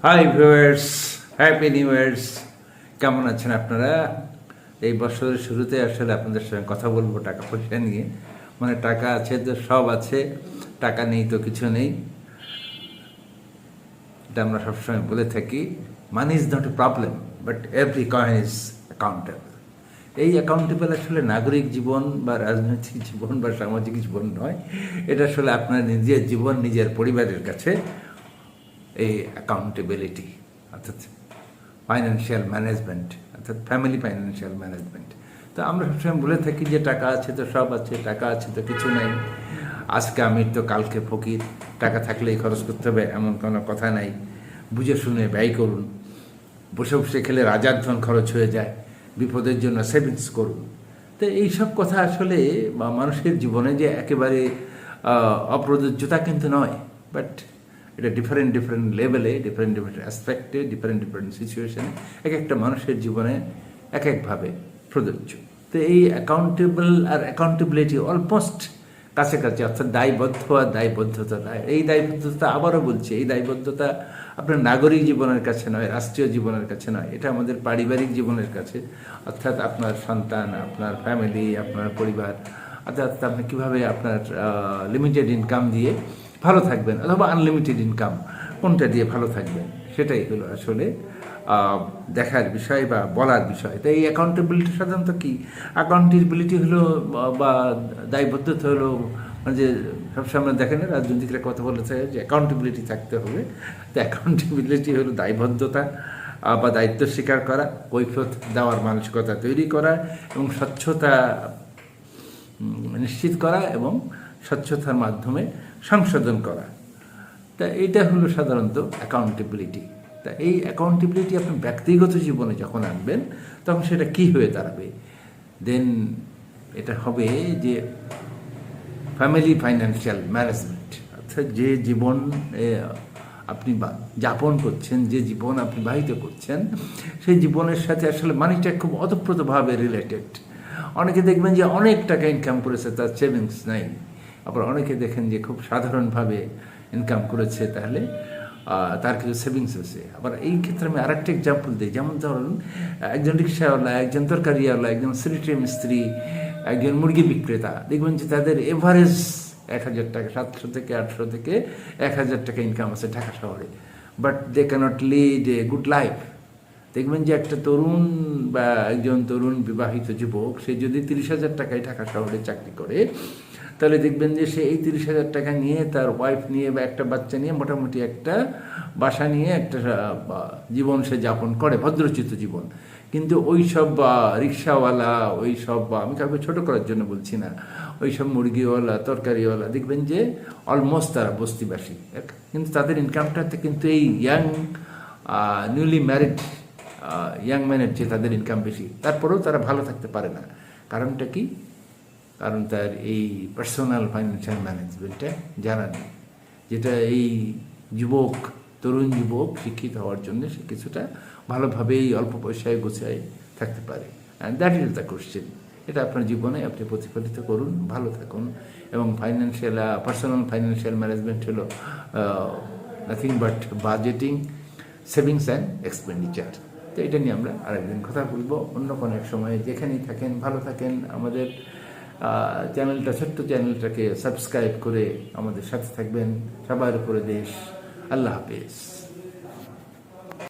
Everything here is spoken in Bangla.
Hi viewers, happy new years. কেমন আছেন আপনারা? এই বছরের শুরুতে আসলে আপনাদের সঙ্গে কথা বলবো টাকা পয়সা নিয়ে। মানে টাকা আছে তো সব আছে, টাকা নেই তো কিছু নেই। এটা আমরা সবসময় বলে থাকি, money is not a problem, but every coin is accountable. এই অ্যাকাউন্টেবল আসলে নাগরিক জীবন বা রাজনৈতিক জীবন বা সামাজিক জীবন নয়, এটা আসলে আপনার নিজের জীবন, নিজের পরিবারের কাছে এই অ্যাকাউন্টেবিলিটি, অর্থাৎ ফাইন্যান্সিয়াল ম্যানেজমেন্ট, অর্থাৎ ফ্যামিলি ফাইন্যান্সিয়াল ম্যানেজমেন্ট। তো আমরা সবসময় বলে থাকি যে টাকা আছে তো সব আছে, টাকা আছে তো কিছু নাই, আজকে আমির তো কালকে ফকির, টাকা থাকলেই খরচ করতে হবে এমন কোনো কথা নাই, বুঝে শুনে ব্যয় করুন, বসে বসে খেলে রাজার ধন খরচ হয়ে যায়, বিপদের জন্য সেভিংস করুন। তো এইসব কথা আসলে মানুষের জীবনে যে একেবারে অপ্রযোজ্যতা কিন্তু নয়, বাট এটা ডিফারেন্ট ডিফারেন্ট লেভেলে, ডিফারেন্ট ডিফারেন্ট অ্যাসপেক্টে, ডিফারেন্ট ডিফারেন্ট সিচুয়েশনে এক একটা মানুষের জীবনে এক একভাবে প্রযোজ্য। তো এই অ্যাকাউন্টেবল আর অ্যাকাউন্টেবিলিটি অলমোস্ট কাছাকাছি, অর্থাৎ দায়বদ্ধ আর দায়বদ্ধতা। এই দায়বদ্ধতা, আবারও বলছি, এই দায়বদ্ধতা আপনার নাগরিক জীবনের কাছে নয়, রাষ্ট্রীয় জীবনের কাছে নয়, এটা আমাদের পারিবারিক জীবনের কাছে, অর্থাৎ আপনার সন্তান, আপনার ফ্যামিলি, আপনার পরিবার, অর্থাৎ আপনি কীভাবে আপনার লিমিটেড ইনকাম দিয়ে ভালো থাকবেন অথবা আনলিমিটেড ইনকাম কোনটা দিয়ে ভালো থাকবেন, সেটাই হলো আসলে দেখার বিষয় বা বলার বিষয়। তো এই অ্যাকাউন্টেবিলিটি সাধারণত কি, অ্যাকাউন্টেবিলিটি হলো বা দায়বদ্ধতা হলো, মানে যে সবসময় দেখেন রাজনৈতিকরা কথা বলেছে যে অ্যাকাউন্টেবিলিটি থাকতে হবে। তো অ্যাকাউন্টেবিলিটি হলো দায়বদ্ধতা বা দায়িত্ব স্বীকার করা, কৈফিয়ত দেওয়ার মানসিকতা তৈরি করা এবং স্বচ্ছতা নিশ্চিত করা এবং স্বচ্ছতার মাধ্যমে সংশোধন করা। তা এইটা হলো সাধারণত অ্যাকাউন্টেবিলিটি। তা এই অ্যাকাউন্টেবিলিটি আপনি ব্যক্তিগত জীবনে যখন আনবেন তখন সেটা কি হয়ে দাঁড়াবে? দেন এটা হবে যে ফ্যামিলি ফাইন্যান্সিয়াল ম্যানেজমেন্ট, অর্থাৎ যে জীবন আপনি যাপন করছেন, যে জীবন আপনি বাহিত করছেন, সেই জীবনের সাথে আসলে মানিটা খুব ওতপ্রোতভাবে রিলেটেড। অনেকে দেখবেন যে অনেক টাকা ইনকাম করেছে, তার সেভিংস নাই। আবার অনেকে দেখেন যে খুব সাধারণভাবে ইনকাম করেছে, তাহলে তার কিছু সেভিংস আছে। আবার এই ক্ষেত্রে আমি আরেকটা এক্সাম্পল দিই, যেমন ধরুন একজন রিক্সাওয়ালা, একজন তরকারিওয়ালা, একজন স্যানিটারি মিস্ত্রি, একজন মুরগি বিক্রেতা, দেখবেন যে তাদের এভারেজ 1,000 টাকা, 700 থেকে 800 থেকে 1,000 টাকা ইনকাম আছে ঢাকা শহরে, but they cannot lead a good life. দেখবেন যে একটা তরুণ বা একজন তরুণ বিবাহিত যুবক, সে যদি 30,000 টাকায় ঢাকা শহরে চাকরি করে, তাহলে দেখবেন যে সে এই 30,000 টাকা নিয়ে, তার ওয়াইফ নিয়ে বা একটা বাচ্চা নিয়ে মোটামুটি একটা বাসা নিয়ে একটা জীবন সে যাপন করে, ভদ্রচিত জীবন। কিন্তু ওই সব রিক্সাওয়ালা, ওই সব, আমি কাউকে ছোটো করার জন্য বলছি না, ওই সব মুরগিওয়ালা, তরকারিওয়ালা, দেখবেন যে অলমোস্ট তারা বস্তিবাসী, কিন্তু তাদের ইনকামটাতে কিন্তু এই নিউলি ম্যারিড ইয়াং ম্যানের যে তাদের ইনকাম বেশি, তারপরেও তারা ভালো থাকতে পারে না। কারণটা কি? কারণ তার এই পার্সোনাল ফাইন্যান্সিয়াল ম্যানেজমেন্টটা জানা নেই, যেটা এই যুবক, তরুণ যুবক শিক্ষিত হওয়ার জন্য সে কিছুটা ভালোভাবে এই অল্প পয়সায় গোছায় থাকতে পারে। And that is the question. এটা আপনার জীবনে আপনি প্রতিফলিত করুন, ভালো থাকুন। এবং ফাইন্যান্সিয়াল, পার্সোনাল ফাইন্যান্সিয়াল ম্যানেজমেন্ট হলো nothing but budgeting, savings and expenditure. তো এটা নিয়ে আমরা আরেকদিন কথা বলবো, অন্য কোনো এক সময়। যেখানেই থাকেন ভালো থাকেন। আমাদের চ্যানেলটা, ছোট্ট চ্যানেলটাকে সাবস্ক্রাইব করে আমাদের সাথে থাকবেন। সবার উপরে দেশ। আল্লাহ হাফেজ।